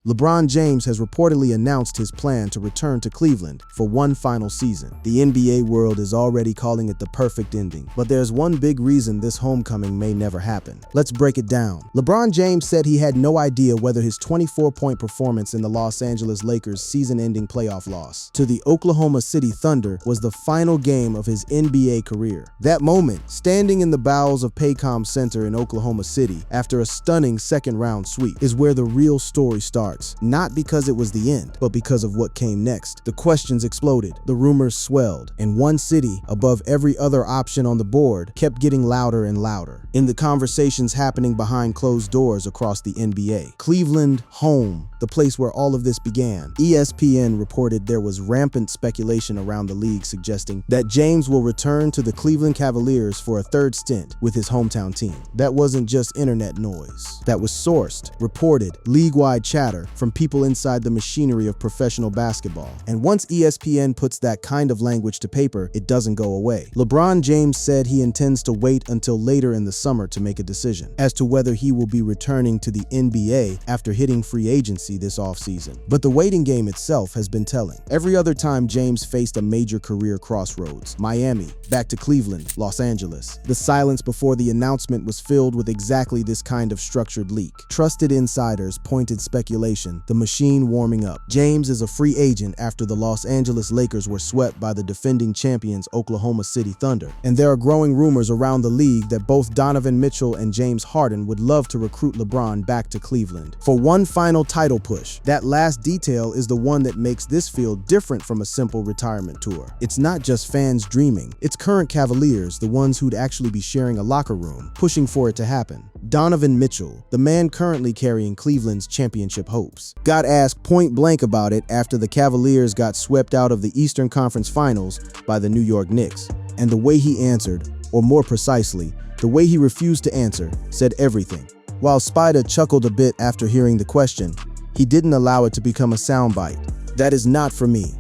LeBron James has reportedly announced his plan to return to Cleveland for one final season. The NBA world is already calling it the perfect ending, but there's one big reason this homecoming may never happen. Let's break it down. LeBron James said he had no idea whether his 24-point performance in the Los Angeles Lakers' season-ending playoff loss to the Oklahoma City Thunder was the final game of his NBA career. That moment, standing in the bowels of Paycom Center in Oklahoma City after a stunning second-round sweep, is where the real story starts. Not because it was the end, but because of what came next. The questions exploded, the rumors swelled, and one city, above every other option on the board, kept getting louder and louder. In the conversations happening behind closed doors across the NBA. Cleveland, home, the place where all of this began. ESPN reported there was rampant speculation around the league suggesting that James will return to the Cleveland Cavaliers for a third stint with his hometown team. That wasn't just internet noise. That was sourced, reported, league-wide chatter from people inside the machinery of professional basketball. And once ESPN puts that kind of language to paper, it doesn't go away. LeBron James said he intends to wait until later in the summer to make a decision as to whether he will be returning to the NBA after hitting free agency this offseason. But the waiting game itself has been telling. Every other time James faced a major career crossroads, Miami, back to Cleveland, Los Angeles, the silence before the announcement was filled with exactly this kind of structured leak. Trusted insiders pointed speculation, the machine warming up. James is a free agent after the Los Angeles Lakers were swept by the defending champions Oklahoma City Thunder. And there are growing rumors around the league that both Donovan Mitchell and James Harden would love to recruit LeBron back to Cleveland for one final title push. That last detail is the one that makes this feel different from a simple retirement tour. It's not just fans dreaming, it's current Cavaliers, the ones who'd actually be sharing a locker room, pushing for it to happen. Donovan Mitchell, the man currently carrying Cleveland's championship hopes, got asked point blank about it after the Cavaliers got swept out of the Eastern Conference Finals by the New York Knicks. And the way he answered, or more precisely, the way he refused to answer, said everything. While Spider chuckled a bit after hearing the question, he didn't allow it to become a soundbite. "That is not for me.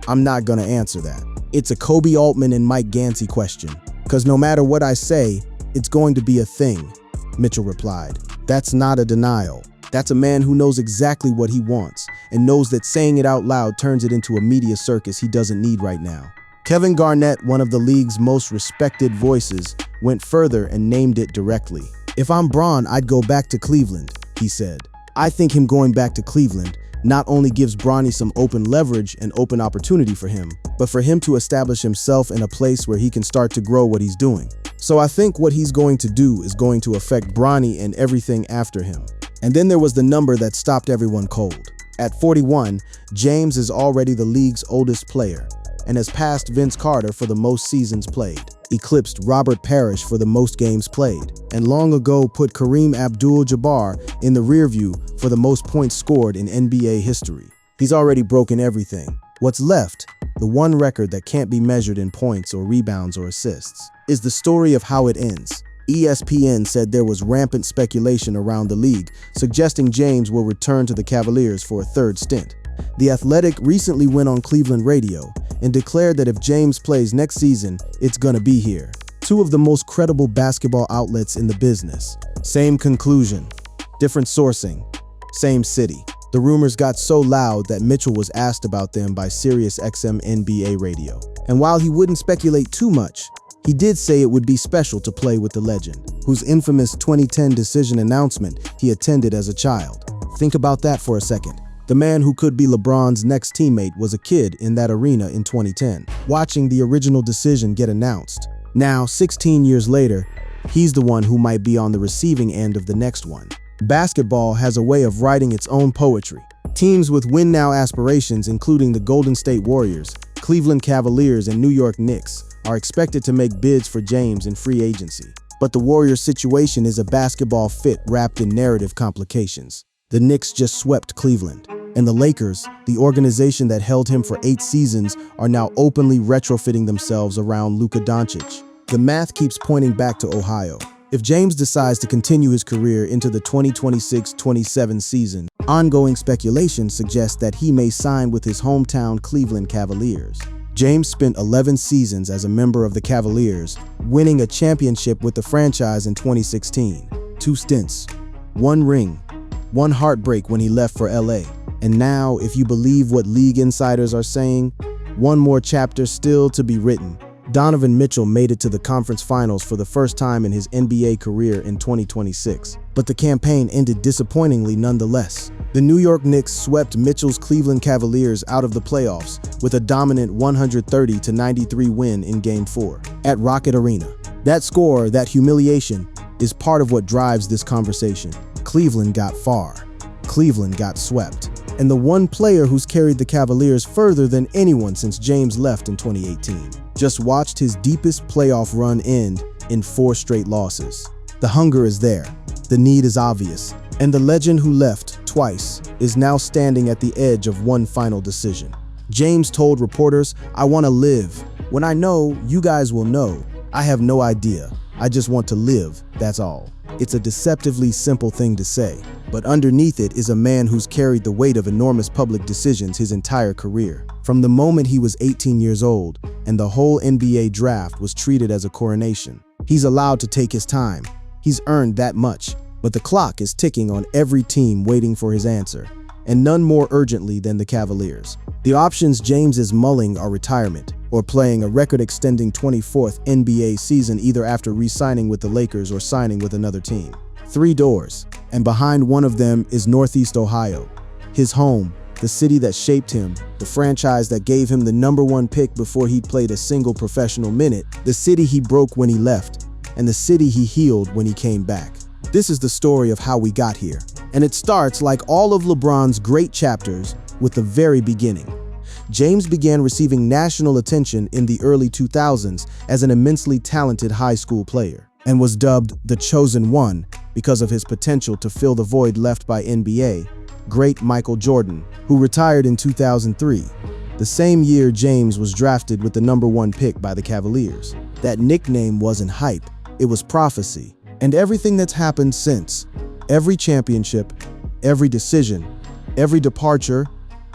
I'm not gonna answer that. It's a Kobe Altman and Mike Gansey question. 'Cause no matter what I say, it's going to be a thing," Mitchell replied. That's not a denial. That's a man who knows exactly what he wants and knows that saying it out loud turns it into a media circus he doesn't need right now. Kevin Garnett, one of the league's most respected voices, went further and named it directly. "If I'm Bron, I'd go back to Cleveland," he said. "I think him going back to Cleveland not only gives Bronny some open leverage and open opportunity for him, but for him to establish himself in a place where he can start to grow what he's doing. So I think what he's going to do is going to affect Bronny and everything after him." And then there was the number that stopped everyone cold. At 41, James is already the league's oldest player and has passed Vince Carter for the most seasons played, eclipsed Robert Parrish for the most games played, and long ago put Kareem Abdul-Jabbar in the rearview for the most points scored in NBA history. He's already broken everything. What's left, the one record that can't be measured in points or rebounds or assists, is the story of how it ends. ESPN said there was rampant speculation around the league, suggesting James will return to the Cavaliers for a third stint. The Athletic recently went on Cleveland radio and declared that if James plays next season, it's gonna be here. Two of the most credible basketball outlets in the business. Same conclusion, different sourcing, same city. The rumors got so loud that Mitchell was asked about them by Sirius XM NBA radio. And while he wouldn't speculate too much, he did say it would be special to play with the legend, whose infamous 2010 decision announcement he attended as a child. Think about that for a second. The man who could be LeBron's next teammate was a kid in that arena in 2010, watching the original decision get announced. Now, 16 years later, he's the one who might be on the receiving end of the next one. Basketball has a way of writing its own poetry. Teams with win-now aspirations, including the Golden State Warriors, Cleveland Cavaliers, and New York Knicks, are expected to make bids for James in free agency. But the Warriors' situation is a basketball fit wrapped in narrative complications. The Knicks just swept Cleveland, and the Lakers, the organization that held him for 8 seasons, are now openly retrofitting themselves around Luka Doncic. The math keeps pointing back to Ohio. If James decides to continue his career into the 2026-27 season, ongoing speculation suggests that he may sign with his hometown Cleveland Cavaliers. James spent 11 seasons as a member of the Cavaliers, winning a championship with the franchise in 2016. 2 stints, 1 ring, one heartbreak when he left for LA. And now, if you believe what league insiders are saying, one more chapter still to be written. Donovan Mitchell made it to the conference finals for the first time in his NBA career in 2026, but the campaign ended disappointingly nonetheless. The New York Knicks swept Mitchell's Cleveland Cavaliers out of the playoffs with a dominant 130-93 win in Game 4 at Rocket Arena. That score, that humiliation, is part of what drives this conversation. Cleveland got far. Cleveland got swept. And the one player who's carried the Cavaliers further than anyone since James left in 2018 just watched his deepest playoff run end in 4 straight losses. The hunger is there, the need is obvious, and the legend who left twice is now standing at the edge of one final decision. James told reporters, "I want to live. When I know, you guys will know. I have no idea. I just want to live, that's all." It's a deceptively simple thing to say, but underneath it is a man who's carried the weight of enormous public decisions his entire career. From the moment he was 18 years old, and the whole NBA draft was treated as a coronation. He's allowed to take his time. He's earned that much, but the clock is ticking on every team waiting for his answer, and none more urgently than the Cavaliers. The options James is mulling are retirement, or playing a record-extending 24th NBA season either after re-signing with the Lakers or signing with another team. 3 doors, and behind one of them is Northeast Ohio, his home, the city that shaped him, the franchise that gave him the #1 pick before he'd played a single professional minute, the city he broke when he left, and the city he healed when he came back. This is the story of how we got here, and it starts, like all of LeBron's great chapters, with the very beginning. James began receiving national attention in the early 2000s as an immensely talented high school player, and was dubbed the Chosen One because of his potential to fill the void left by NBA great Michael Jordan, who retired in 2003, the same year James was drafted with the #1 pick by the Cavaliers. That nickname wasn't hype, it was prophecy. And everything that's happened since, every championship, every decision, every departure,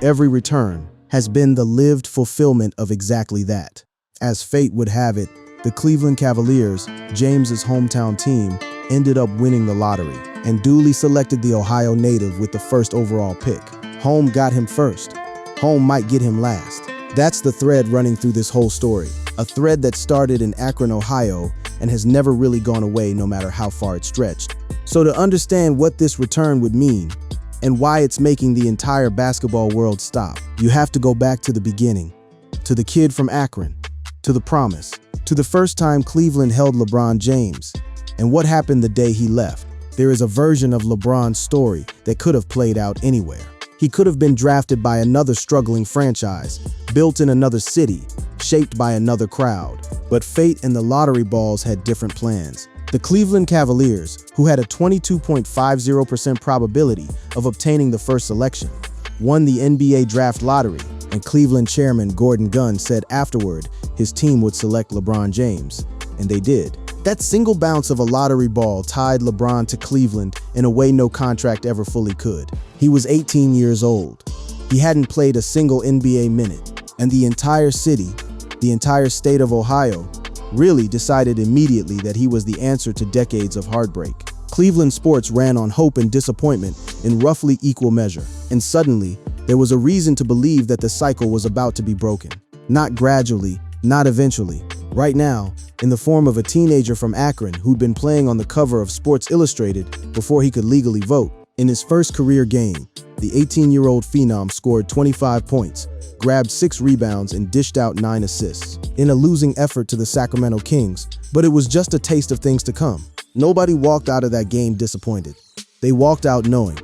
every return, has been the lived fulfillment of exactly that. As fate would have it, the Cleveland Cavaliers, James's hometown team, ended up winning the lottery and duly selected the Ohio native with the first overall pick. Home got him first. Home might get him last. That's the thread running through this whole story, a thread that started in Akron, Ohio, and has never really gone away no matter how far it stretched. So to understand what this return would mean, and why it's making the entire basketball world stop, you have to go back to the beginning, to the kid from Akron, to the promise, to the first time Cleveland held LeBron James, and what happened the day he left. There is a version of LeBron's story that could have played out anywhere. He could have been drafted by another struggling franchise, built in another city, shaped by another crowd, but fate and the lottery balls had different plans. The Cleveland Cavaliers, who had a 22.50% probability of obtaining the first selection, won the NBA draft lottery, and Cleveland chairman Gordon Gunn said afterward his team would select LeBron James, and they did. That single bounce of a lottery ball tied LeBron to Cleveland in a way no contract ever fully could. He was 18 years old. He hadn't played a single NBA minute, and the entire city, the entire state of Ohio, really decided immediately that he was the answer to decades of heartbreak. Cleveland sports ran on hope and disappointment in roughly equal measure, and suddenly, there was a reason to believe that the cycle was about to be broken. Not gradually, not eventually. Right now, in the form of a teenager from Akron who'd been playing on the cover of Sports Illustrated before he could legally vote. In his first career game, the 18-year-old phenom scored 25 points, grabbed 6 rebounds, and dished out 9 assists in a losing effort to the Sacramento Kings, but it was just a taste of things to come. Nobody walked out of that game disappointed. They walked out knowing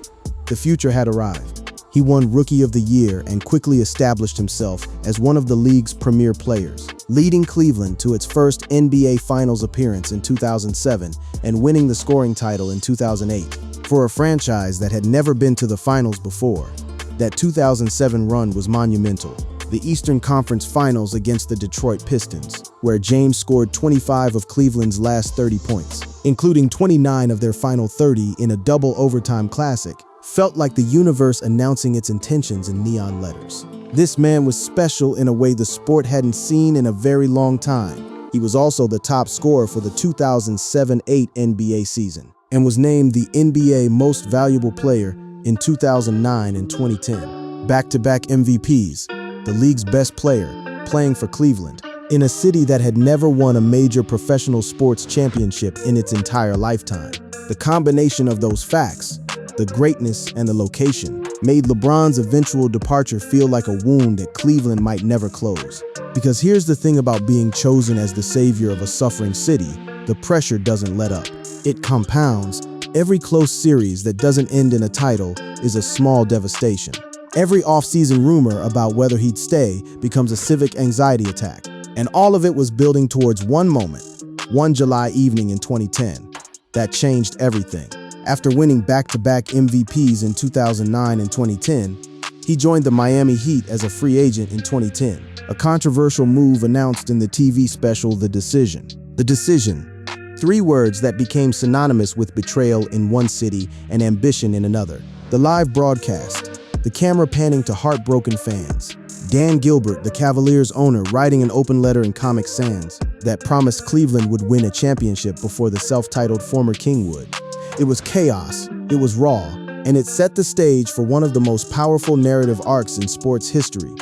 the future had arrived. He won Rookie of the Year and quickly established himself as one of the league's premier players, leading Cleveland to its first NBA Finals appearance in 2007 and winning the scoring title in 2008. For a franchise that had never been to the finals before, that 2007 run was monumental. The Eastern Conference Finals against the Detroit Pistons, where James scored 25 of Cleveland's last 30 points, including 29 of their final 30 in a double overtime classic, felt like the universe announcing its intentions in neon letters. This man was special in a way the sport hadn't seen in a very long time. He was also the top scorer for the 2007-08 NBA season, and was named the NBA Most Valuable Player in 2009 and 2010. Back-to-back MVPs, the league's best player, playing for Cleveland, in a city that had never won a major professional sports championship in its entire lifetime. The combination of those facts, the greatness and the location, made LeBron's eventual departure feel like a wound that Cleveland might never close. Because here's the thing about being chosen as the savior of a suffering city, the pressure doesn't let up. It compounds. Every close series that doesn't end in a title is a small devastation. Every off-season rumor about whether he'd stay becomes a civic anxiety attack. And all of it was building towards one moment, one July evening in 2010, that changed everything. After winning back-to-back MVPs in 2009 and 2010, he joined the Miami Heat as a free agent in 2010, a controversial move announced in the TV special The Decision. The Decision, 3 words that became synonymous with betrayal in one city and ambition in another. The live broadcast, the camera panning to heartbroken fans. Dan Gilbert, the Cavaliers owner, writing an open letter in Comic Sans that promised Cleveland would win a championship before the self-titled former king would. It was chaos, it was raw, and it set the stage for one of the most powerful narrative arcs in sports history,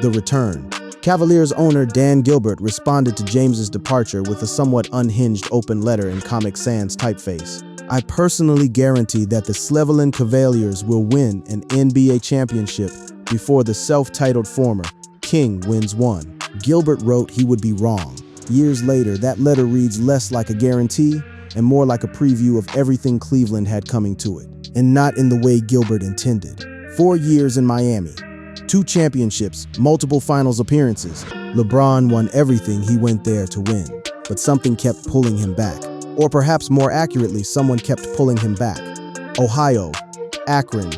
the return. Cavaliers owner Dan Gilbert responded to James's departure with a somewhat unhinged open letter in Comic Sans typeface. I personally guarantee that the Cleveland Cavaliers will win an NBA championship before the self-titled former king wins one. Gilbert wrote he would be wrong. Years later, that letter reads less like a guarantee and more like a preview of everything Cleveland had coming to it, and not in the way Gilbert intended. 4 years in Miami, 2 championships, multiple finals appearances. LeBron won everything he went there to win, but something kept pulling him back. Or perhaps more accurately, someone kept pulling him back. Ohio, Akron,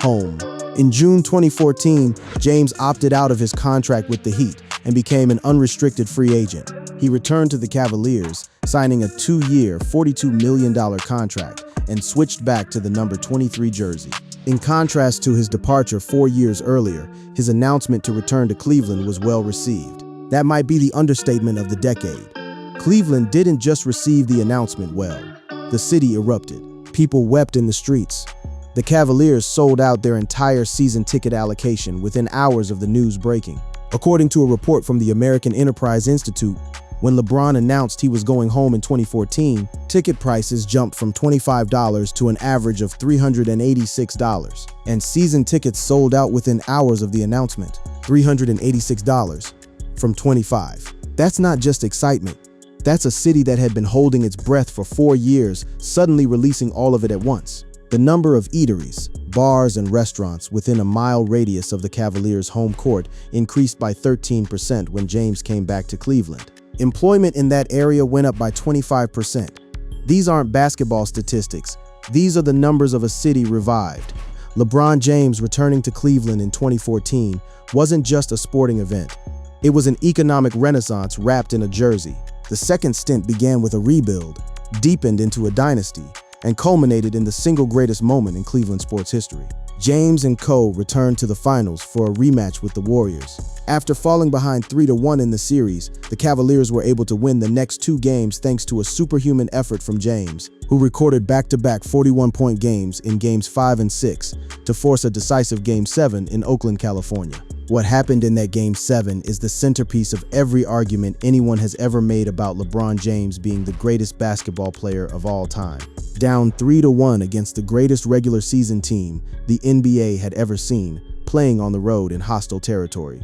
home. In June 2014, James opted out of his contract with the Heat and became an unrestricted free agent. He returned to the Cavaliers, signing a 2-year, $42 million contract, and switched back to the number 23 jersey. In contrast to his departure 4 years earlier, his announcement to return to Cleveland was well received. That might be the understatement of the decade. Cleveland didn't just receive the announcement well. The city erupted. People wept in the streets. The Cavaliers sold out their entire season ticket allocation within hours of the news breaking. According to a report from the American Enterprise Institute, when LeBron announced he was going home in 2014, ticket prices jumped from $25 to an average of $386, and season tickets sold out within hours of the announcement. $386 from $25. That's not just excitement. That's a city that had been holding its breath for 4 years, suddenly releasing all of it at once. The number of eateries, bars, and restaurants within a mile radius of the Cavaliers' home court increased by 13% when James came back to Cleveland. Employment in that area went up by 25%. These aren't basketball statistics. These are the numbers of a city revived. LeBron James returning to Cleveland in 2014 wasn't just a sporting event. It was an economic renaissance wrapped in a jersey. The second stint began with a rebuild, deepened into a dynasty, and culminated in the single greatest moment in Cleveland sports history. James and co. returned to the finals for a rematch with the Warriors. After falling behind 3-1 in the series, the Cavaliers were able to win the next 2 games thanks to a superhuman effort from James, who recorded back-to-back 41-point games in Games 5 and 6 to force a decisive Game 7 in Oakland, California. What happened in that Game 7 is the centerpiece of every argument anyone has ever made about LeBron James being the greatest basketball player of all time. Down 3-1 against the greatest regular season team the NBA had ever seen, playing on the road in hostile territory,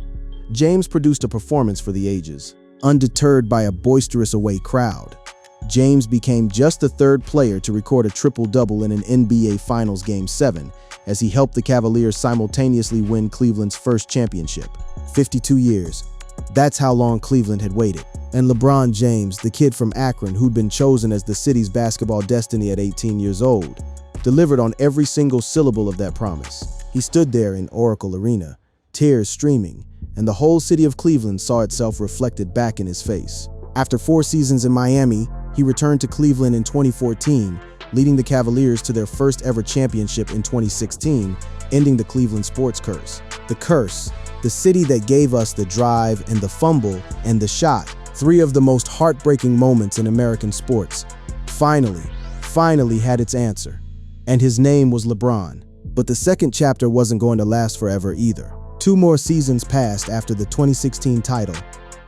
James produced a performance for the ages. Undeterred by a boisterous away crowd, James became just the 3rd player to record a triple-double in an NBA Finals Game 7, as he helped the Cavaliers simultaneously win Cleveland's first championship. 52 years. That's how long Cleveland had waited. And LeBron James, the kid from Akron who'd been chosen as the city's basketball destiny at 18 years old, delivered on every single syllable of that promise. He stood there in Oracle Arena, tears streaming, and the whole city of Cleveland saw itself reflected back in his face. After 4 seasons in Miami, he returned to Cleveland in 2014, leading the Cavaliers to their first ever championship in 2016, ending the Cleveland sports curse. The curse, the city that gave us the drive and the fumble and the shot, 3 of the most heartbreaking moments in American sports, finally had its answer. And his name was LeBron. But the second chapter wasn't going to last forever either. 2 more seasons passed after the 2016 title,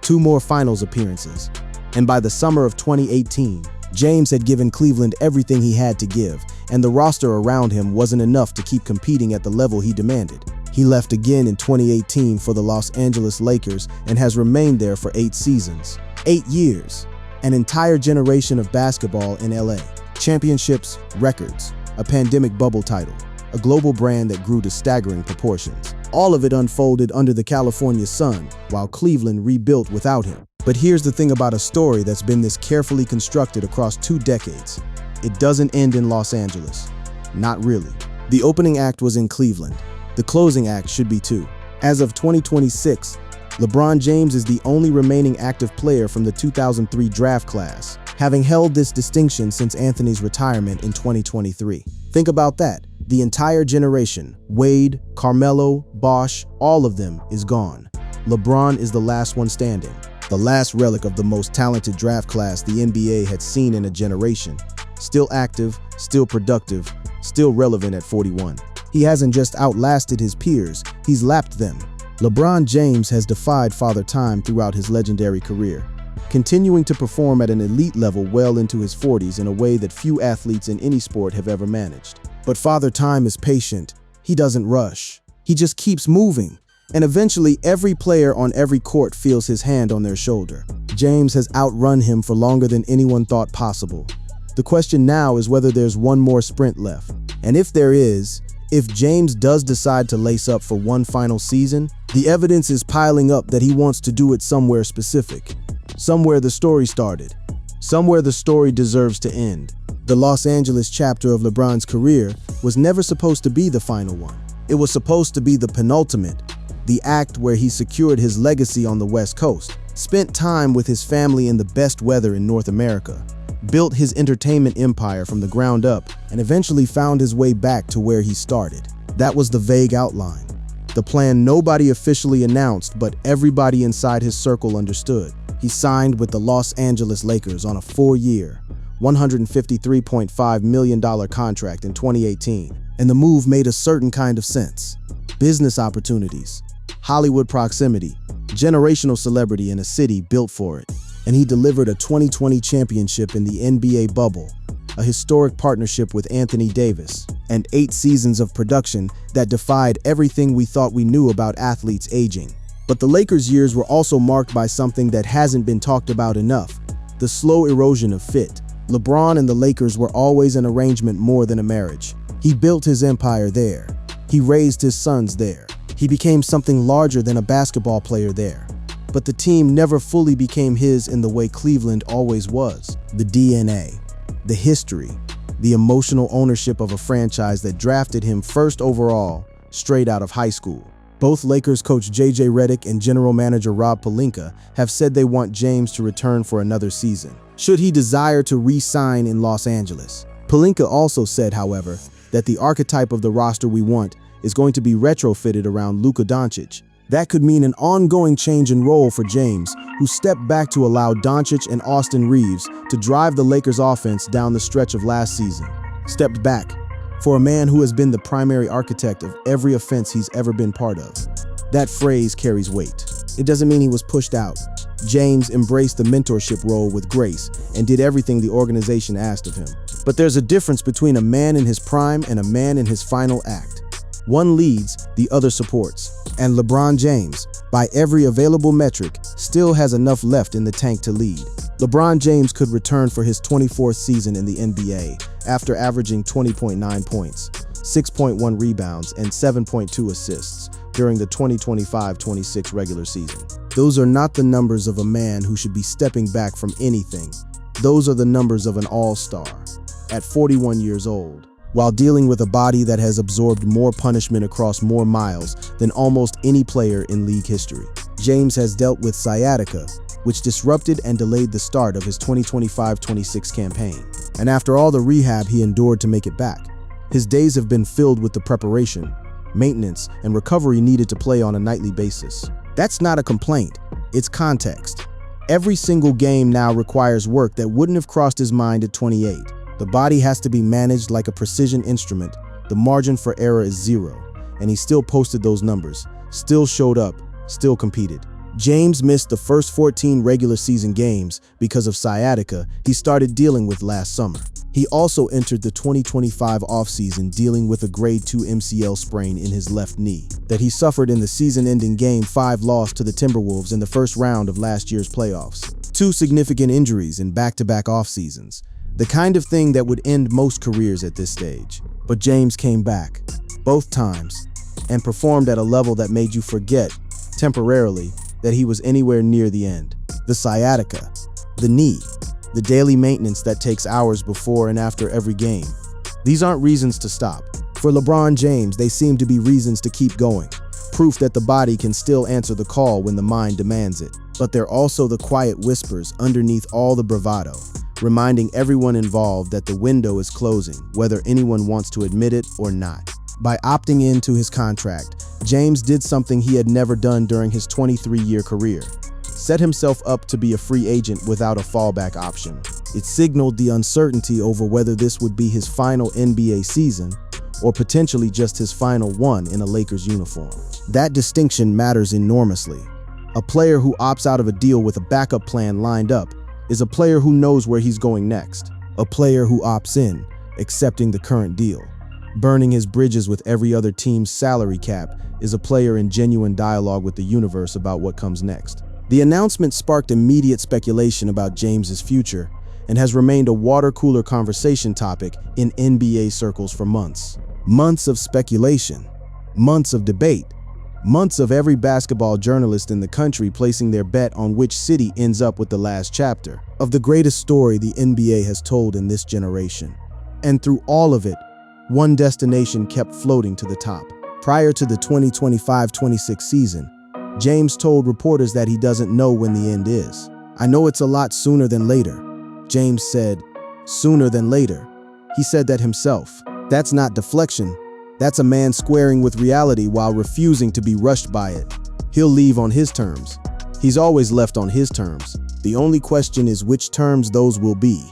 2 more finals appearances, and by the summer of 2018, James had given Cleveland everything he had to give, and the roster around him wasn't enough to keep competing at the level he demanded. He left again in 2018 for the Los Angeles Lakers and has remained there for 8 seasons. 8 years. An entire generation of basketball in LA. Championships, records, a pandemic bubble title, a global brand that grew to staggering proportions. All of it unfolded under the California sun, while Cleveland rebuilt without him. But here's the thing about a story that's been this carefully constructed across 2 decades. It doesn't end in Los Angeles. Not really. The opening act was in Cleveland. The closing act should be too. As of 2026, LeBron James is the only remaining active player from the 2003 draft class, having held this distinction since Anthony's retirement in 2023. Think about that. The entire generation, Wade, Carmelo, Bosh, all of them is gone. LeBron is the last one standing. The last relic of the most talented draft class the NBA had seen in a generation. Still active, still productive, still relevant at 41. He hasn't just outlasted his peers, he's lapped them. LeBron James has defied Father Time throughout his legendary career, continuing to perform at an elite level well into his 40s in a way that few athletes in any sport have ever managed. But Father Time is patient. He doesn't rush. He just keeps moving. And eventually, every player on every court feels his hand on their shoulder. James has outrun him for longer than anyone thought possible. The question now is whether there's one more sprint left. And if there is, if James does decide to lace up for one final season, the evidence is piling up that he wants to do it somewhere specific. Somewhere the story started. Somewhere the story deserves to end. The Los Angeles chapter of LeBron's career was never supposed to be the final one. It was supposed to be the penultimate, the act where he secured his legacy on the West Coast, spent time with his family in the best weather in North America, built his entertainment empire from the ground up, and eventually found his way back to where he started. That was the vague outline. The plan nobody officially announced, but everybody inside his circle understood. He signed with the Los Angeles Lakers on a 4-year, $153.5 million contract in 2018, and the move made a certain kind of sense. Business opportunities, Hollywood proximity, generational celebrity in a city built for it. And he delivered a 2020 championship in the NBA bubble, a historic partnership with Anthony Davis, and 8 seasons of production that defied everything we thought we knew about athletes aging. But the Lakers' years were also marked by something that hasn't been talked about enough: the slow erosion of fit. LeBron and the Lakers were always an arrangement more than a marriage. He built his empire there. He raised his sons there. He became something larger than a basketball player there. But the team never fully became his in the way Cleveland always was. The DNA, the history, the emotional ownership of a franchise that drafted him first overall, straight out of high school. Both Lakers coach J.J. Redick and general manager Rob Pelinka have said they want James to return for another season, should he desire to re-sign in Los Angeles. Pelinka also said, however, that the archetype of the roster we want is going to be retrofitted around Luka Doncic. That could mean an ongoing change in role for James, who stepped back to allow Doncic and Austin Reeves to drive the Lakers' offense down the stretch of last season. Stepped back for a man who has been the primary architect of every offense he's ever been part of. That phrase carries weight. It doesn't mean he was pushed out. James embraced the mentorship role with grace and did everything the organization asked of him. But there's a difference between a man in his prime and a man in his final act. One leads, the other supports. And LeBron James, by every available metric, still has enough left in the tank to lead. LeBron James could return for his 24th season in the NBA after averaging 20.9 points, 6.1 rebounds, and 7.2 assists during the 2025-26 regular season. Those are not the numbers of a man who should be stepping back from anything. Those are the numbers of an all-star at 41 years old, while dealing with a body that has absorbed more punishment across more miles than almost any player in league history. James has dealt with sciatica, which disrupted and delayed the start of his 2025-26 campaign. And after all the rehab he endured to make it back, his days have been filled with the preparation, maintenance, and recovery needed to play on a nightly basis. That's not a complaint, it's context. Every single game now requires work that wouldn't have crossed his mind at 28. The body has to be managed like a precision instrument, The margin for error is 0, and he still posted those numbers, still showed up, still competed. James missed the first 14 regular season games because of sciatica he started dealing with last summer. He also entered the 2025 offseason dealing with a grade 2 MCL sprain in his left knee that he suffered in the season-ending Game 5 loss to the Timberwolves in the first round of last year's playoffs. 2 significant injuries in back-to-back off-seasons, the kind of thing that would end most careers at this stage. But James came back, both times, and performed at a level that made you forget, temporarily, that he was anywhere near the end. The sciatica, the knee, the daily maintenance that takes hours before and after every game. These aren't reasons to stop. For LeBron James, they seem to be reasons to keep going, proof that the body can still answer the call when the mind demands it. But they're also the quiet whispers underneath all the bravado, reminding everyone involved that the window is closing, whether anyone wants to admit it or not. By opting into his contract, James did something he had never done during his 23-year career. Set himself up to be a free agent without a fallback option. It signaled the uncertainty over whether this would be his final NBA season or potentially just his final one in a Lakers uniform. That distinction matters enormously. A player who opts out of a deal with a backup plan lined up is a player who knows where he's going next. A player who opts in, accepting the current deal, burning his bridges with every other team's salary cap, is a player in genuine dialogue with the universe about what comes next. The announcement sparked immediate speculation about James's future and has remained a water-cooler conversation topic in NBA circles for months. Months of speculation, months of debate, months of every basketball journalist in the country placing their bet on which city ends up with the last chapter of the greatest story the NBA has told in this generation. And through all of it, one destination kept floating to the top. Prior to the 2025-26 season, James told reporters that he doesn't know when the end is. "I know it's a lot sooner than later," James said. Sooner than later. He said that himself. That's not deflection. That's a man squaring with reality while refusing to be rushed by it. He'll leave on his terms. He's always left on his terms. The only question is which terms those will be,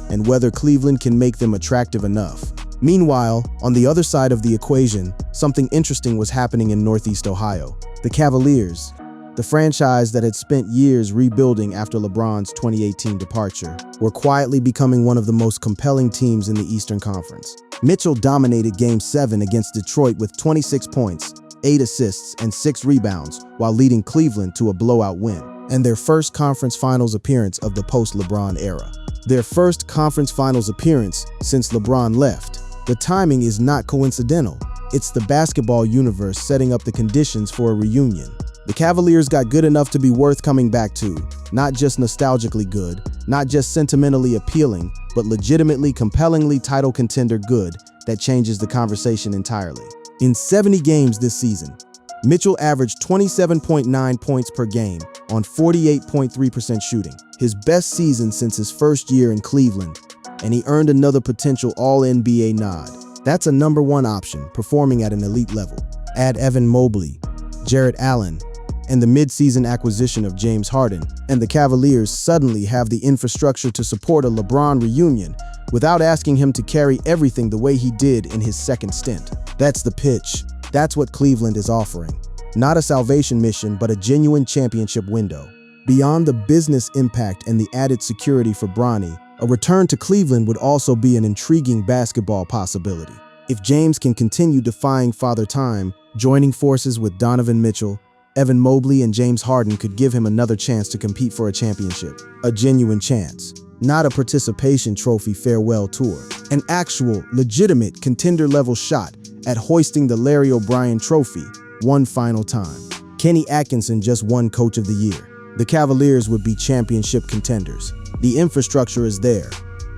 and whether Cleveland can make them attractive enough. Meanwhile, on the other side of the equation, something interesting was happening in Northeast Ohio. The Cavaliers, the franchise that had spent years rebuilding after LeBron's 2018 departure, were quietly becoming one of the most compelling teams in the Eastern Conference. Mitchell dominated Game 7 against Detroit with 26 points, 8 assists, and 6 rebounds, while leading Cleveland to a blowout win, and their first conference finals appearance of the post-LeBron era. Their first conference finals appearance since LeBron left. The timing is not coincidental. It's the basketball universe setting up the conditions for a reunion. The Cavaliers got good enough to be worth coming back to, not just nostalgically good, not just sentimentally appealing, but legitimately, compellingly title contender good that changes the conversation entirely. In 70 games this season, Mitchell averaged 27.9 points per game on 48.3% shooting, his best season since his first year in Cleveland, and he earned another potential All-NBA nod. That's a number 1 option, performing at an elite level. Add Evan Mobley, Jarrett Allen, and the mid-season acquisition of James Harden, and the Cavaliers suddenly have the infrastructure to support a LeBron reunion without asking him to carry everything the way he did in his second stint. That's the pitch. That's what Cleveland is offering. Not a salvation mission, but a genuine championship window. Beyond the business impact and the added security for Bronny, a return to Cleveland would also be an intriguing basketball possibility. If James can continue defying Father Time, joining forces with Donovan Mitchell, Evan Mobley, and James Harden could give him another chance to compete for a championship. A genuine chance. Not a participation trophy farewell tour. An actual, legitimate contender-level shot at hoisting the Larry O'Brien trophy one final time. Kenny Atkinson just won Coach of the Year. The Cavaliers would be championship contenders. The infrastructure is there.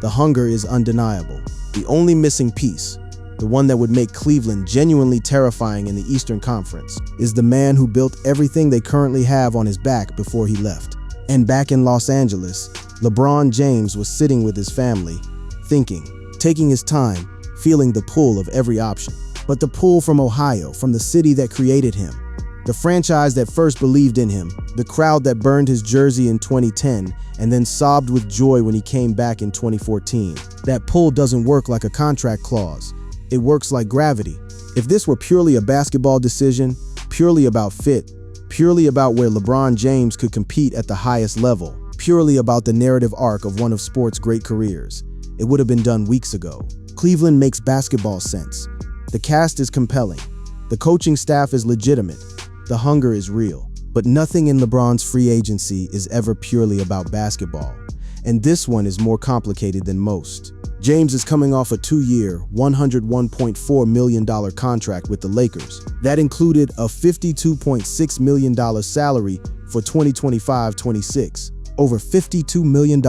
The hunger is undeniable. The only missing piece, the one that would make Cleveland genuinely terrifying in the Eastern Conference, is the man who built everything they currently have on his back before he left. And back in Los Angeles, LeBron James was sitting with his family, thinking, taking his time, feeling the pull of every option. But the pull from Ohio, from the city that created him, the franchise that first believed in him, the crowd that burned his jersey in 2010 and then sobbed with joy when he came back in 2014. That pull doesn't work like a contract clause. It works like gravity. If this were purely a basketball decision, purely about fit, purely about where LeBron James could compete at the highest level, purely about the narrative arc of one of sports' great careers, it would have been done weeks ago. Cleveland makes basketball sense. The cast is compelling. The coaching staff is legitimate. The hunger is real. But nothing in LeBron's free agency is ever purely about basketball. And this one is more complicated than most. James is coming off a 2-year, $101.4 million contract with the Lakers. That included a $52.6 million salary for 2025-26. Over $52 million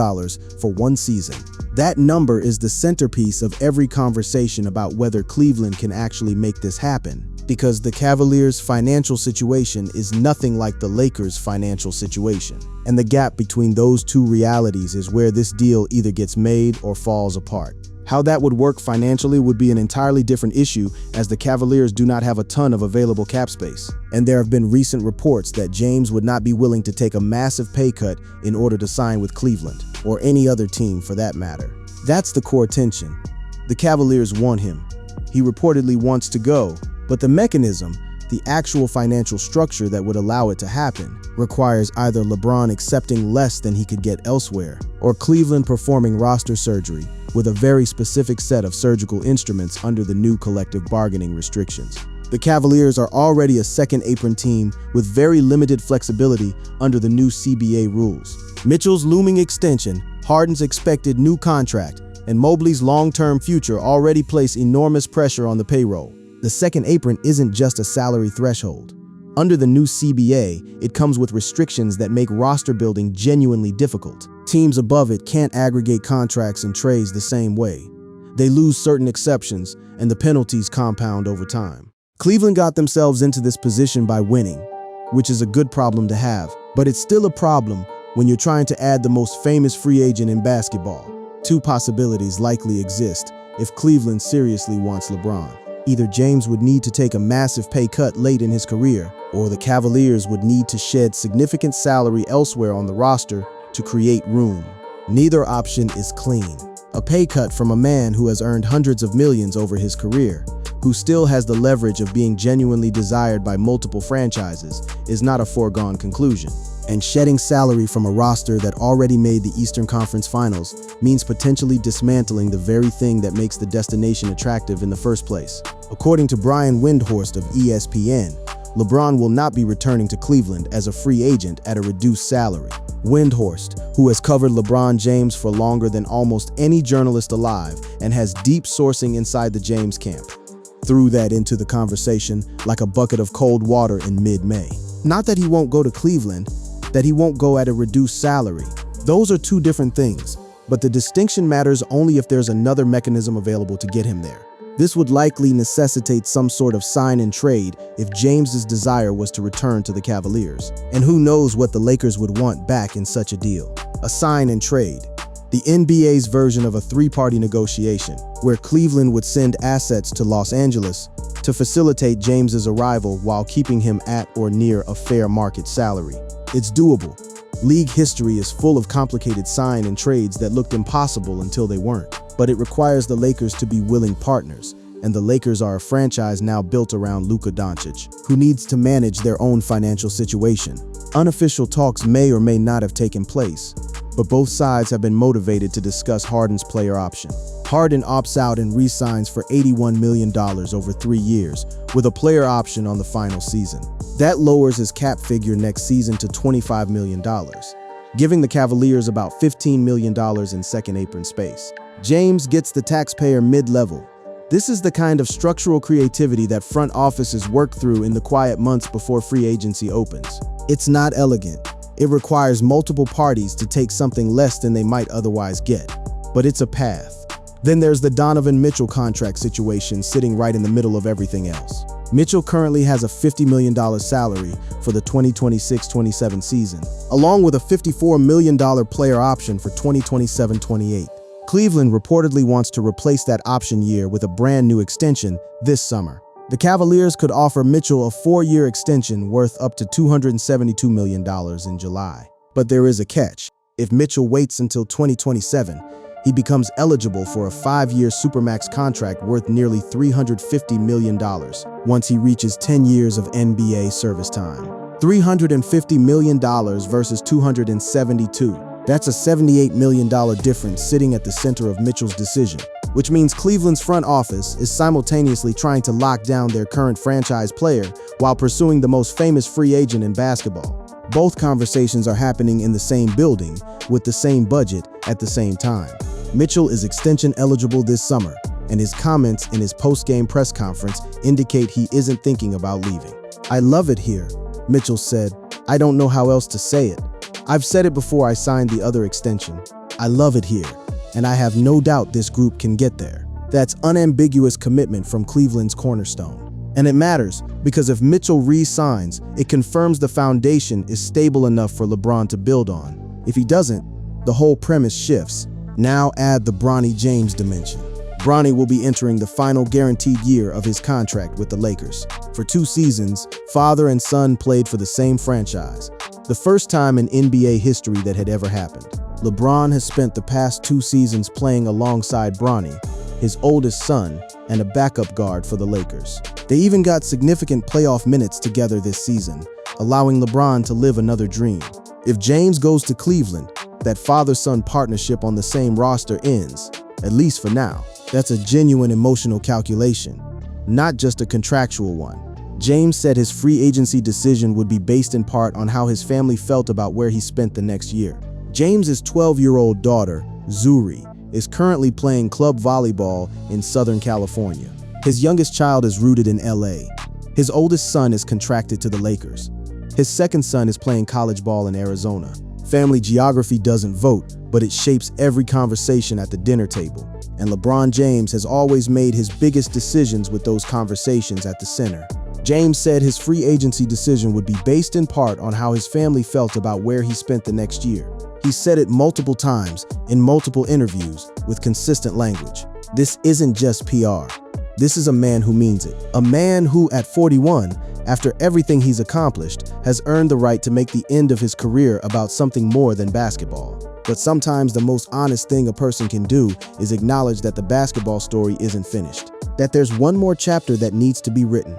for one season. That number is the centerpiece of every conversation about whether Cleveland can actually make this happen, because the Cavaliers' financial situation is nothing like the Lakers' financial situation. And the gap between those two realities is where this deal either gets made or falls apart. How that would work financially would be an entirely different issue, as the Cavaliers do not have a ton of available cap space. And there have been recent reports that James would not be willing to take a massive pay cut in order to sign with Cleveland, or any other team for that matter. That's the core tension. The Cavaliers want him. He reportedly wants to go, but the mechanism, the actual financial structure that would allow it to happen, requires either LeBron accepting less than he could get elsewhere, or Cleveland performing roster surgery with a very specific set of surgical instruments under the new collective bargaining restrictions. The Cavaliers are already a second-apron team with very limited flexibility under the new CBA rules. Mitchell's looming extension, Harden's expected new contract, and Mobley's long-term future already place enormous pressure on the payroll. The second apron isn't just a salary threshold. Under the new CBA, it comes with restrictions that make roster building genuinely difficult. Teams above it can't aggregate contracts and trades the same way. They lose certain exceptions, and the penalties compound over time. Cleveland got themselves into this position by winning, which is a good problem to have, but it's still a problem when you're trying to add the most famous free agent in basketball. Two possibilities likely exist if Cleveland seriously wants LeBron. Either James would need to take a massive pay cut late in his career, or the Cavaliers would need to shed significant salary elsewhere on the roster to create room. Neither option is clean. A pay cut from a man who has earned hundreds of millions over his career, who still has the leverage of being genuinely desired by multiple franchises, is not a foregone conclusion. And shedding salary from a roster that already made the Eastern Conference Finals means potentially dismantling the very thing that makes the destination attractive in the first place. According to Brian Windhorst of ESPN, LeBron will not be returning to Cleveland as a free agent at a reduced salary. Windhorst, who has covered LeBron James for longer than almost any journalist alive and has deep sourcing inside the James camp, threw that into the conversation like a bucket of cold water in mid-May. Not that he won't go to Cleveland, that he won't go at a reduced salary. Those are two different things, but the distinction matters only if there's another mechanism available to get him there. This would likely necessitate some sort of sign and trade if James's desire was to return to the Cavaliers. And who knows what the Lakers would want back in such a deal. A sign and trade. The NBA's version of a three-party negotiation, where Cleveland would send assets to Los Angeles to facilitate James's arrival while keeping him at or near a fair market salary. It's doable. League history is full of complicated sign and trades that looked impossible until they weren't. But it requires the Lakers to be willing partners, and the Lakers are a franchise now built around Luka Doncic, who needs to manage their own financial situation. Unofficial talks may or may not have taken place, but both sides have been motivated to discuss Harden's player option. Harden opts out and re-signs for $81 million over 3 years, with a player option on the final season. That lowers his cap figure next season to $25 million, giving the Cavaliers about $15 million in second apron space. James gets the taxpayer mid-level. This is the kind of structural creativity that front offices work through in the quiet months before free agency opens. It's not elegant. It requires multiple parties to take something less than they might otherwise get, but it's a path. Then there's the Donovan Mitchell contract situation sitting right in the middle of everything else. Mitchell currently has a $50 million salary for the 2026-27 season, along with a $54 million player option for 2027-28. Cleveland reportedly wants to replace that option year with a brand new extension this summer. The Cavaliers could offer Mitchell a 4-year extension worth up to $272 million in July. But there is a catch. If Mitchell waits until 2027, He becomes eligible for a 5-year Supermax contract worth nearly $350 million once he reaches 10 years of NBA service time. $350 million versus $272. That's a $78 million difference sitting at the center of Mitchell's decision, which means Cleveland's front office is simultaneously trying to lock down their current franchise player while pursuing the most famous free agent in basketball. Both conversations are happening in the same building with the same budget at the same time. Mitchell is extension eligible this summer, and his comments in his post-game press conference indicate he isn't thinking about leaving. "I love it here," Mitchell said. "I don't know how else to say it. I've said it before I signed the other extension. I love it here, and I have no doubt this group can get there." That's unambiguous commitment from Cleveland's cornerstone. And it matters because if Mitchell re-signs, it confirms the foundation is stable enough for LeBron to build on. If he doesn't, the whole premise shifts. Now add the Bronny James dimension. Bronny will be entering the final guaranteed year of his contract with the Lakers. For 2 seasons, father and son played for the same franchise, the first time in NBA history that had ever happened. LeBron has spent the past 2 seasons playing alongside Bronny, his oldest son, and a backup guard for the Lakers. They even got significant playoff minutes together this season, allowing LeBron to live another dream. If James goes to Cleveland, that father-son partnership on the same roster ends, at least for now. That's a genuine emotional calculation, not just a contractual one. James said his free agency decision would be based in part on how his family felt about where he spent the next year. James's 12-year-old daughter, Zuri, is currently playing club volleyball in Southern California. His youngest child is rooted in LA. His oldest son is contracted to the Lakers. His second son is playing college ball in Arizona. Family geography doesn't vote, but it shapes every conversation at the dinner table. And LeBron James has always made his biggest decisions with those conversations at the center. James said his free agency decision would be based in part on how his family felt about where he spent the next year. He said it multiple times in multiple interviews with consistent language. This isn't just PR. This is a man who means it. A man who, at 41, after everything he's accomplished, has earned the right to make the end of his career about something more than basketball. But sometimes the most honest thing a person can do is acknowledge that the basketball story isn't finished. That there's one more chapter that needs to be written.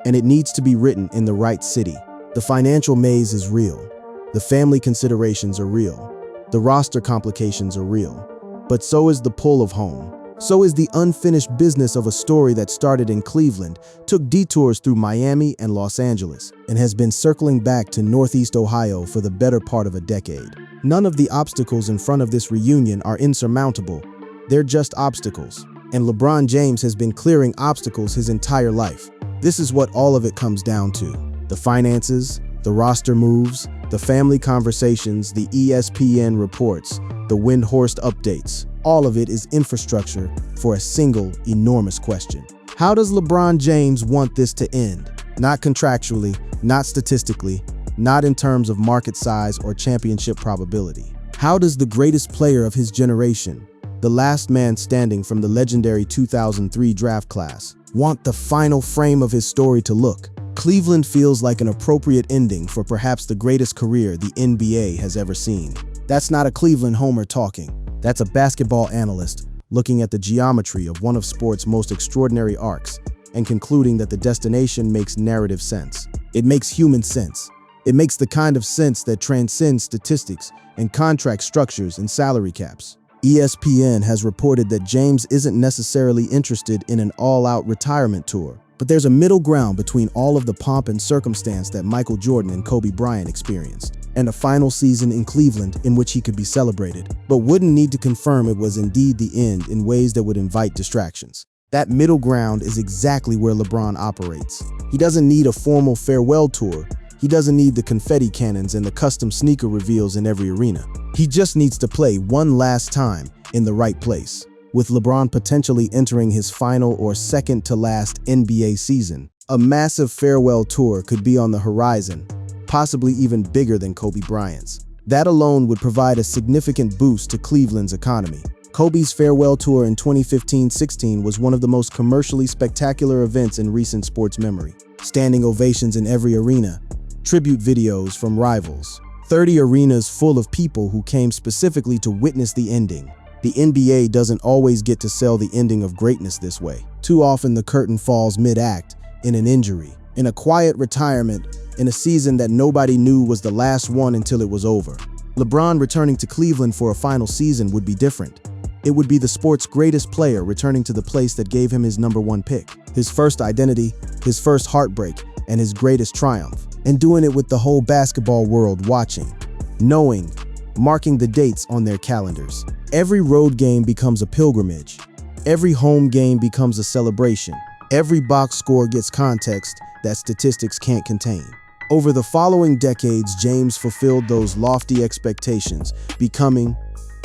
And it needs to be written in the right city. The financial maze is real. The family considerations are real. The roster complications are real. But so is the pull of home. So is the unfinished business of a story that started in Cleveland, took detours through Miami and Los Angeles, and has been circling back to Northeast Ohio for the better part of a decade. None of the obstacles in front of this reunion are insurmountable. They're just obstacles. And LeBron James has been clearing obstacles his entire life. This is what all of it comes down to. The finances, the roster moves, the family conversations, the ESPN reports, the Windhorst updates. All of it is infrastructure for a single, enormous question. How does LeBron James want this to end? Not contractually, not statistically, not in terms of market size or championship probability. How does the greatest player of his generation, the last man standing from the legendary 2003 draft class, want the final frame of his story to look? Cleveland feels like an appropriate ending for perhaps the greatest career the NBA has ever seen. That's not a Cleveland homer talking. That's a basketball analyst looking at the geometry of one of sport's most extraordinary arcs and concluding that the destination makes narrative sense. It makes human sense. It makes the kind of sense that transcends statistics and contract structures and salary caps. ESPN has reported that James isn't necessarily interested in an all-out retirement tour, but there's a middle ground between all of the pomp and circumstance that Michael Jordan and Kobe Bryant experienced, and a final season in Cleveland in which he could be celebrated, but wouldn't need to confirm it was indeed the end in ways that would invite distractions. That middle ground is exactly where LeBron operates. He doesn't need a formal farewell tour. He doesn't need the confetti cannons and the custom sneaker reveals in every arena. He just needs to play one last time in the right place. With LeBron potentially entering his final or second to last NBA season, a massive farewell tour could be on the horizon, possibly even bigger than Kobe Bryant's. That alone would provide a significant boost to Cleveland's economy. Kobe's farewell tour in 2015-16 was one of the most commercially spectacular events in recent sports memory. Standing ovations in every arena, tribute videos from rivals, 30 arenas full of people who came specifically to witness the ending. The NBA doesn't always get to sell the ending of greatness this way. Too often the curtain falls mid-act, in an injury, in a quiet retirement, in a season that nobody knew was the last one until it was over. LeBron returning to Cleveland for a final season would be different. It would be the sport's greatest player returning to the place that gave him his #1 pick, his first identity, his first heartbreak, and his greatest triumph. And doing it with the whole basketball world watching, knowing, marking the dates on their calendars. Every road game becomes a pilgrimage. Every home game becomes a celebration. Every box score gets context that statistics can't contain. Over the following decades, James fulfilled those lofty expectations, becoming,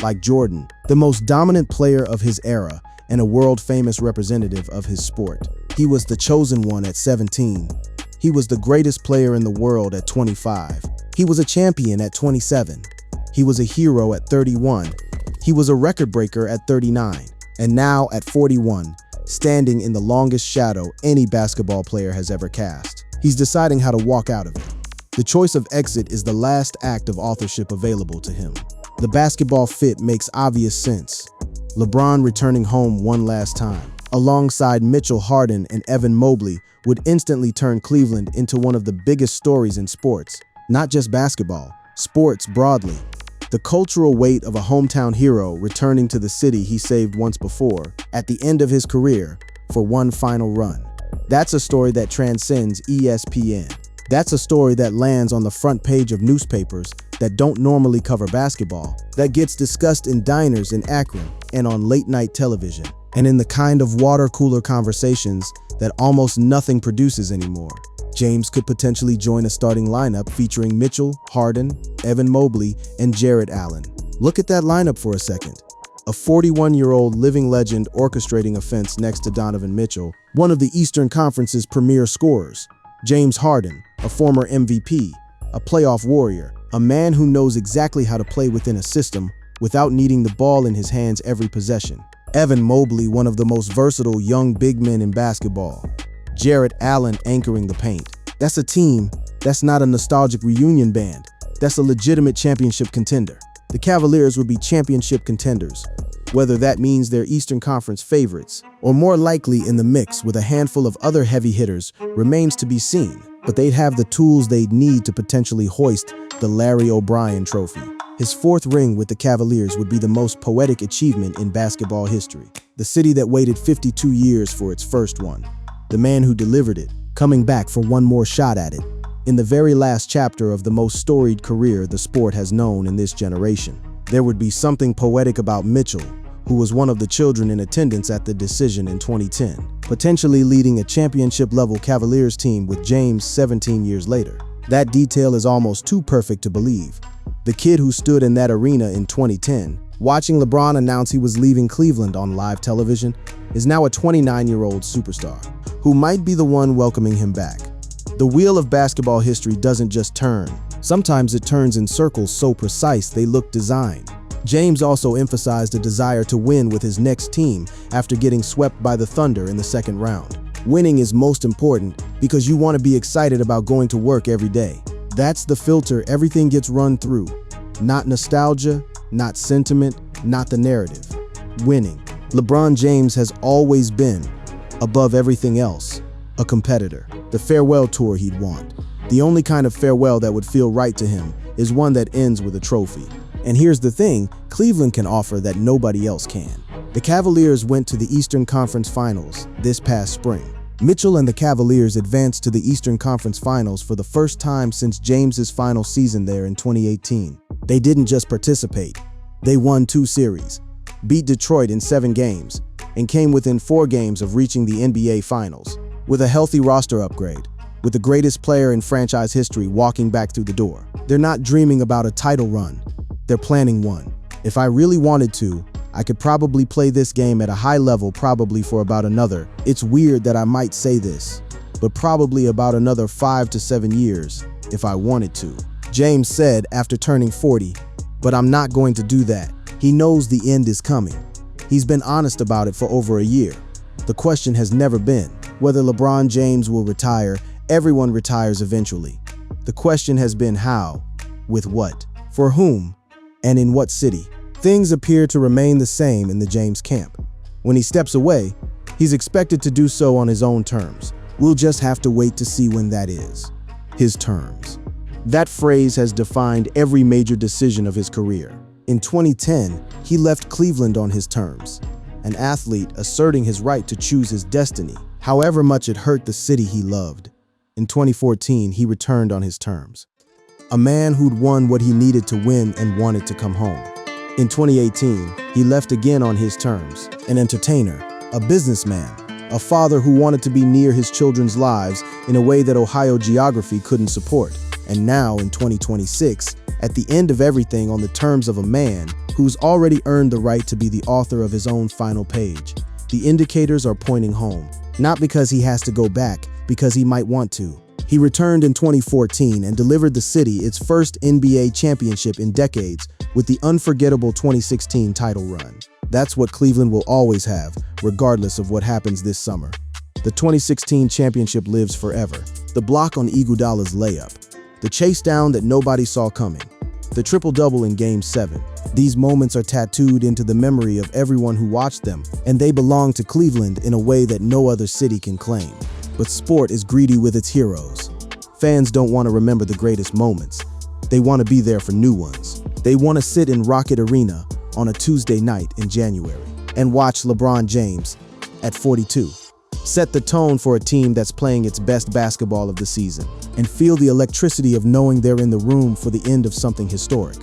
like Jordan, the most dominant player of his era and a world-famous representative of his sport. He was the chosen one at 17. He was the greatest player in the world at 25. He was a champion at 27. He was a hero at 31. He was a record breaker at 39. And now at 41, standing in the longest shadow any basketball player has ever cast. He's deciding how to walk out of it. The choice of exit is the last act of authorship available to him. The basketball fit makes obvious sense. LeBron returning home one last time, alongside Mitchell, Harden, and Evan Mobley, would instantly turn Cleveland into one of the biggest stories in sports. Not just basketball, sports broadly. The cultural weight of a hometown hero returning to the city he saved once before, at the end of his career, for one final run. That's a story that transcends ESPN. That's a story that lands on the front page of newspapers that don't normally cover basketball, that gets discussed in diners in Akron and on late-night television, and in the kind of water-cooler conversations that almost nothing produces anymore. James could potentially join a starting lineup featuring Mitchell, Harden, Evan Mobley, and Jarrett Allen. Look at that lineup for a second. A 41-year-old living legend orchestrating offense next to Donovan Mitchell, one of the Eastern Conference's premier scorers. James Harden, a former MVP, a playoff warrior, a man who knows exactly how to play within a system without needing the ball in his hands every possession. Evan Mobley, one of the most versatile young big men in basketball. Jarrett Allen anchoring the paint. That's a team. That's not a nostalgic reunion band. That's a legitimate championship contender. The Cavaliers would be championship contenders, whether that means they're Eastern Conference favorites, or more likely in the mix with a handful of other heavy hitters remains to be seen, but they'd have the tools they'd need to potentially hoist the Larry O'Brien Trophy. His fourth ring with the Cavaliers would be the most poetic achievement in basketball history. The city that waited 52 years for its first one. The man who delivered it, coming back for one more shot at it, in the very last chapter of the most storied career the sport has known in this generation. There would be something poetic about Mitchell, who was one of the children in attendance at the decision in 2010, potentially leading a championship-level Cavaliers team with James 17 years later. That detail is almost too perfect to believe. The kid who stood in that arena in 2010, watching LeBron announce he was leaving Cleveland on live television, is now a 29-year-old superstar, who might be the one welcoming him back. The wheel of basketball history doesn't just turn. Sometimes it turns in circles so precise they look designed. James also emphasized a desire to win with his next team after getting swept by the Thunder in the second round. Winning is most important because you want to be excited about going to work every day. That's the filter everything gets run through. Not nostalgia, not sentiment, not the narrative. Winning. LeBron James has always been, above everything else, a competitor. The farewell tour he'd want. The only kind of farewell that would feel right to him is one that ends with a trophy. And here's the thing Cleveland can offer that nobody else can. The Cavaliers went to the Eastern Conference Finals this past spring. Mitchell and the Cavaliers advanced to the Eastern Conference Finals for the first time since James's final season there in 2018. They didn't just participate. They won 2 series, beat Detroit in 7 games, and came within 4 games of reaching the NBA Finals. With a healthy roster upgrade, with the greatest player in franchise history walking back through the door. They're not dreaming about a title run. They're planning one. If I really wanted to, I could probably play this game at a high level probably for about another, it's weird that I might say this, but probably about another 5 to 7 years if I wanted to. James said after turning 40, but I'm not going to do that. He knows the end is coming. He's been honest about it for over a year. The question has never been whether LeBron James will retire. Everyone retires eventually. The question has been how, with what, for whom, and in what city. Things appear to remain the same in the James camp. When he steps away, he's expected to do so on his own terms. We'll just have to wait to see when that is. His terms. That phrase has defined every major decision of his career. In 2010, he left Cleveland on his terms, an athlete asserting his right to choose his destiny, however much it hurt the city he loved. In 2014, he returned on his terms. A man who'd won what he needed to win and wanted to come home. In 2018, he left again on his terms, an entertainer, a businessman, a father who wanted to be near his children's lives in a way that Ohio geography couldn't support. And now, in 2026, at the end of everything on the terms of a man who's already earned the right to be the author of his own final page. The indicators are pointing home, not because he has to go back, because he might want to. He returned in 2014 and delivered the city its first NBA championship in decades with the unforgettable 2016 title run. That's what Cleveland will always have, regardless of what happens this summer. The 2016 championship lives forever. The block on Iguodala's layup. The chase down that nobody saw coming. The triple-double in Game 7. These moments are tattooed into the memory of everyone who watched them, and they belong to Cleveland in a way that no other city can claim. But sport is greedy with its heroes. Fans don't want to remember the greatest moments. They want to be there for new ones. They want to sit in Rocket Arena on a Tuesday night in January and watch LeBron James, at 42, set the tone for a team that's playing its best basketball of the season, and feel the electricity of knowing they're in the room for the end of something historic.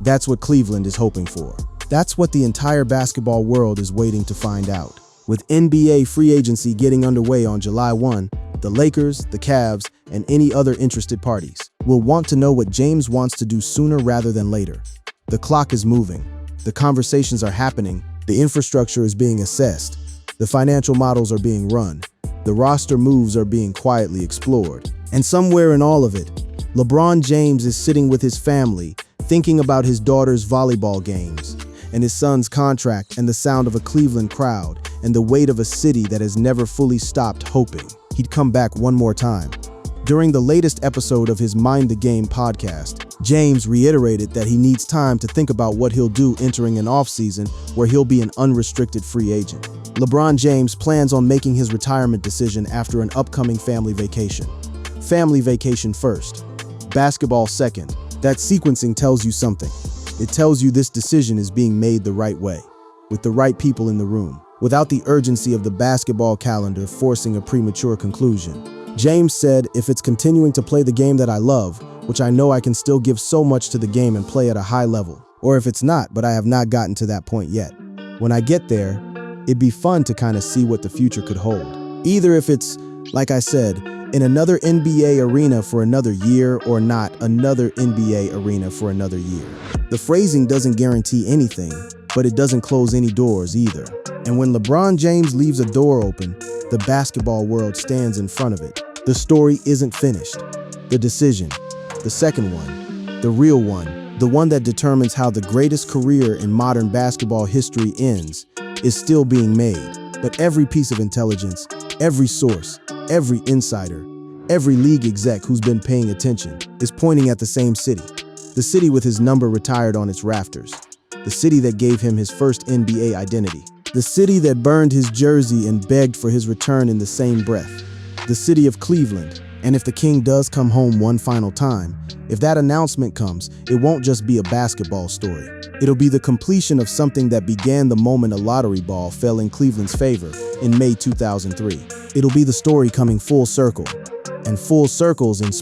That's what Cleveland is hoping for. That's what the entire basketball world is waiting to find out. With NBA free agency getting underway on July 1, the Lakers, the Cavs, and any other interested parties will want to know what James wants to do sooner rather than later. The clock is moving. The conversations are happening. The infrastructure is being assessed. The financial models are being run. The roster moves are being quietly explored. And somewhere in all of it, LeBron James is sitting with his family, thinking about his daughter's volleyball games, and his son's contract, and the sound of a Cleveland crowd, and the weight of a city that has never fully stopped hoping he'd come back one more time. During the latest episode of his Mind the Game podcast, James reiterated that he needs time to think about what he'll do entering an offseason where he'll be an unrestricted free agent. LeBron James plans on making his retirement decision after an upcoming family vacation. Family vacation first, basketball second. That sequencing tells you something. It tells you this decision is being made the right way, with the right people in the room, without the urgency of the basketball calendar forcing a premature conclusion. James said, "If it's continuing to play the game that I love, which I know I can still give so much to the game and play at a high level, or if it's not, but I have not gotten to that point yet. When I get there, it'd be fun to kind of see what the future could hold. Either if it's, like I said, in another NBA arena for another year or not another NBA arena for another year." The phrasing doesn't guarantee anything, but it doesn't close any doors either. And when LeBron James leaves a door open, the basketball world stands in front of it. The story isn't finished. The decision, the second one, the real one, the one that determines how the greatest career in modern basketball history ends, is still being made. But every piece of intelligence, every source, every insider, every league exec who's been paying attention is pointing at the same city. The city with his number retired on its rafters. The city that gave him his first NBA identity. The city that burned his jersey and begged for his return in the same breath. The city of Cleveland. And if the king does come home one final time, if that announcement comes, it won't just be a basketball story. It'll be the completion of something that began the moment a lottery ball fell in Cleveland's favor in May 2003. It'll be the story coming full circle. And full circles in